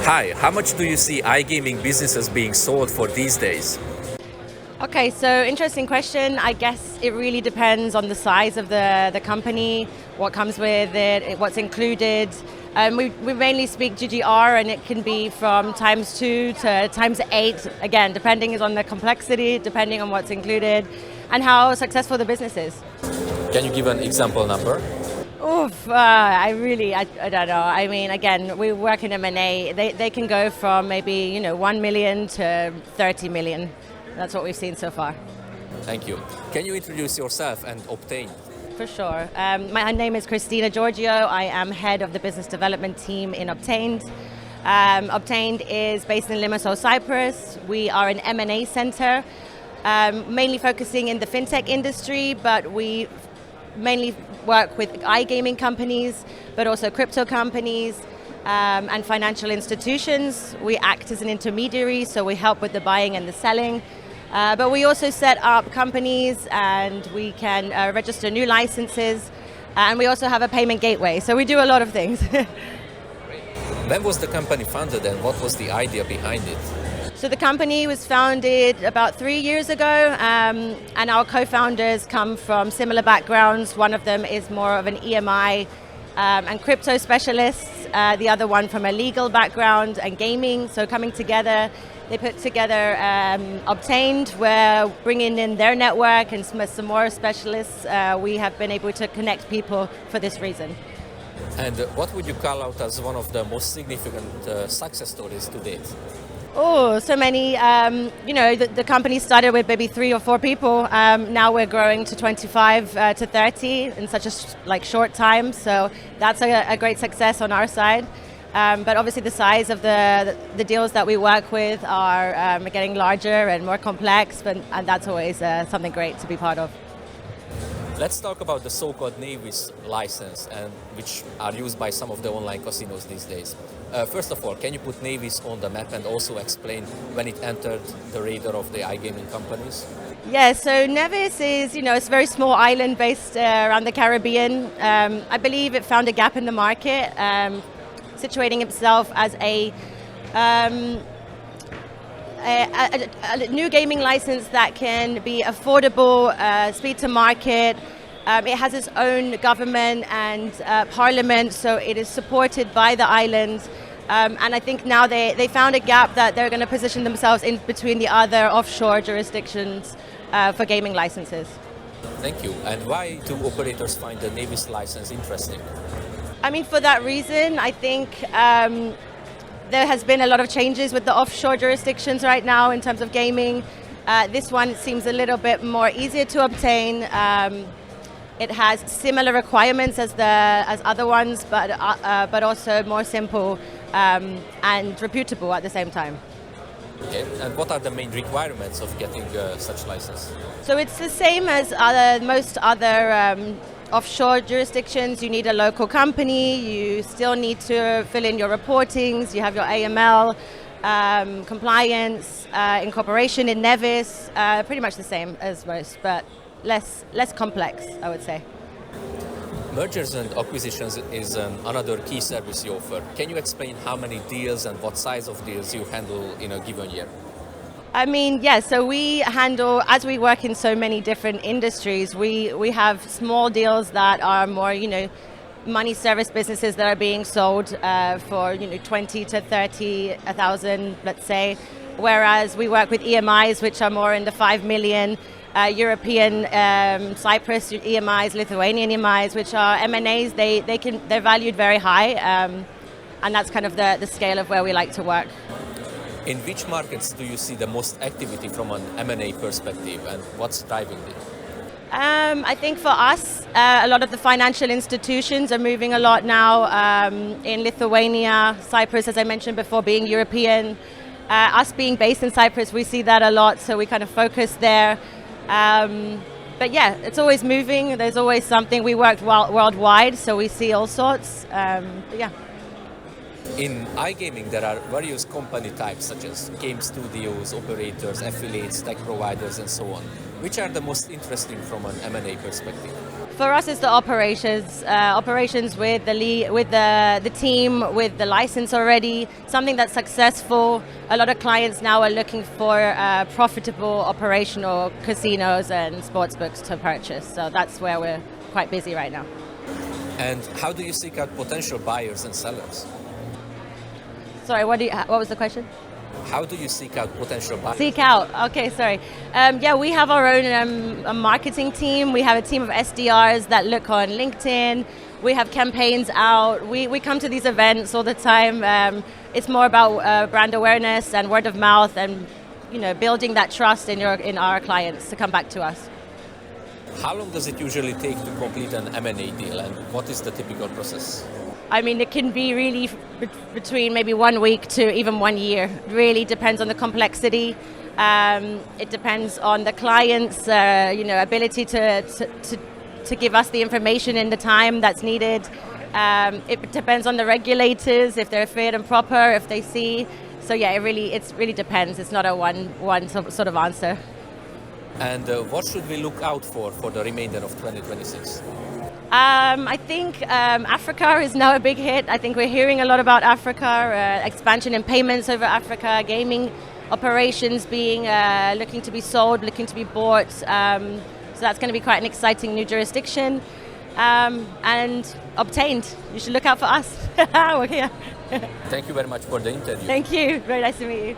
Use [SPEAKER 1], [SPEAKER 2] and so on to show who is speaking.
[SPEAKER 1] Hi, how much do you see iGaming businesses being sold for these days?
[SPEAKER 2] Okay, so interesting question. I guess it really depends on the size of the company, what comes with it, what's included. We mainly speak GGR, and it can be from ×2 to ×8, again, depending on the complexity, depending on what's included, and how successful the business is.
[SPEAKER 1] Can you give an example number?
[SPEAKER 2] Oof, I don't know. I mean, again, we work in M&A. They can go from maybe 1 million to 30 million. That's what we've seen so far.
[SPEAKER 1] Thank you. Can you introduce yourself and Obtain?
[SPEAKER 2] For sure. My name is Christina Georgiou. I am head of the business development team in Obtained. Obtained is based in Limassol, Cyprus. We are an M&A center, mainly focusing in the fintech industry, but we mainly work with iGaming companies, but also crypto companies and financial institutions. We act as an intermediary, so we help with the buying and the selling. But we also set up companies, and we can register new licenses, and we also have a payment gateway. So we do a lot of things.
[SPEAKER 1] When was the company founded and what was the idea behind it?
[SPEAKER 2] So the company was founded about 3 years ago, and our co-founders come from similar backgrounds. One of them is more of an EMI and crypto specialist, the other one from a legal background and gaming. So coming together, they put together Obtained. We're bringing in their network and some more specialists. We have been able to connect people for this reason.
[SPEAKER 1] And what would you call out as one of the most significant success stories to date?
[SPEAKER 2] Oh, so many. The company started with maybe 3 or 4 people. Now we're growing to 25 to 30 in such a short time. So that's a great success on our side. But obviously the size of the deals that we work with are getting larger and more complex, and that's always something great to be part of.
[SPEAKER 1] Let's talk about the so-called Nevis license, which are used by some of the online casinos these days. First of all, can you put Nevis on the map and also explain when it entered the radar of the iGaming companies?
[SPEAKER 2] Yeah, so Nevis is, it's a very small island based around the Caribbean. I believe it found a gap in the market, situating itself as a new gaming license that can be affordable, speed to market. It has its own government and parliament, so it is supported by the island. And I think now they found a gap that they're going to position themselves in between the other offshore jurisdictions for gaming licenses.
[SPEAKER 1] Thank you. And why do operators find the Nevis license interesting?
[SPEAKER 2] I mean, for that reason, I think there has been a lot of changes with the offshore jurisdictions right now in terms of gaming. This one seems a little bit more easier to obtain. It has similar requirements as other ones, but also more simple and reputable at the same time.
[SPEAKER 1] Okay. And what are the main requirements of getting such license?
[SPEAKER 2] So it's the same as most other offshore jurisdictions. You need a local company, you still need to fill in your reportings, you have your AML, compliance, incorporation in Nevis, pretty much the same as most, but less complex, I would say.
[SPEAKER 1] Mergers and acquisitions is another key service you offer. Can you explain how many deals and what size of deals you handle in a given year?
[SPEAKER 2] I mean, yeah, so we handle, as we work in so many different industries, we have small deals that are more, money service businesses that are being sold for, 20 to 30,000, let's say. Whereas we work with EMIs, which are more in the 5 million, European, Cyprus EMIs, Lithuanian EMIs, which are M&As. They're valued very high, and that's kind of the scale of where we like to work.
[SPEAKER 1] In which markets do you see the most activity from an M&A perspective, and what's driving it?
[SPEAKER 2] I think for us, a lot of the financial institutions are moving a lot now in Lithuania, Cyprus, as I mentioned before, being European. Us being based in Cyprus, we see that a lot, so we kind of focus there. But yeah, it's always moving. There's always something. We work worldwide, so we see all sorts. But yeah.
[SPEAKER 1] In iGaming, there are various company types such as game studios, operators, affiliates, tech providers, and so on. Which are the most interesting from an M&A perspective?
[SPEAKER 2] For us, it's the operations, operations with the team, with the license already, something that's successful. A lot of clients now are looking for profitable operational casinos and sportsbooks to purchase. So that's where we're quite busy right now.
[SPEAKER 1] And how do you seek out potential buyers and sellers?
[SPEAKER 2] Sorry, what was the question?
[SPEAKER 1] How do you seek out potential buyers?
[SPEAKER 2] Seek out. Okay, sorry. Yeah, we have our own marketing team. We have a team of SDRs that look on LinkedIn. We have campaigns out. We come to these events all the time. It's more about brand awareness and word of mouth, and building that trust in our clients to come back to us.
[SPEAKER 1] How long does it usually take to complete an M&A deal, and what is the typical process?
[SPEAKER 2] I mean, it can be really between maybe 1 week to even 1 year. Really depends on the complexity. It depends on the client's, ability to give us the information in the time that's needed. It depends on the regulators, if they're fit and proper, if they see. So yeah, it really depends. It's not a one sort of answer.
[SPEAKER 1] And what should we look out for the remainder of 2026?
[SPEAKER 2] I think Africa is now a big hit. I think we're hearing a lot about Africa, expansion in payments over Africa, gaming operations being looking to be sold, looking to be bought. So that's going to be quite an exciting new jurisdiction. And Obtained, you should look out for us. We're here.
[SPEAKER 1] Thank you very much for the interview.
[SPEAKER 2] Thank you. Very nice to meet you.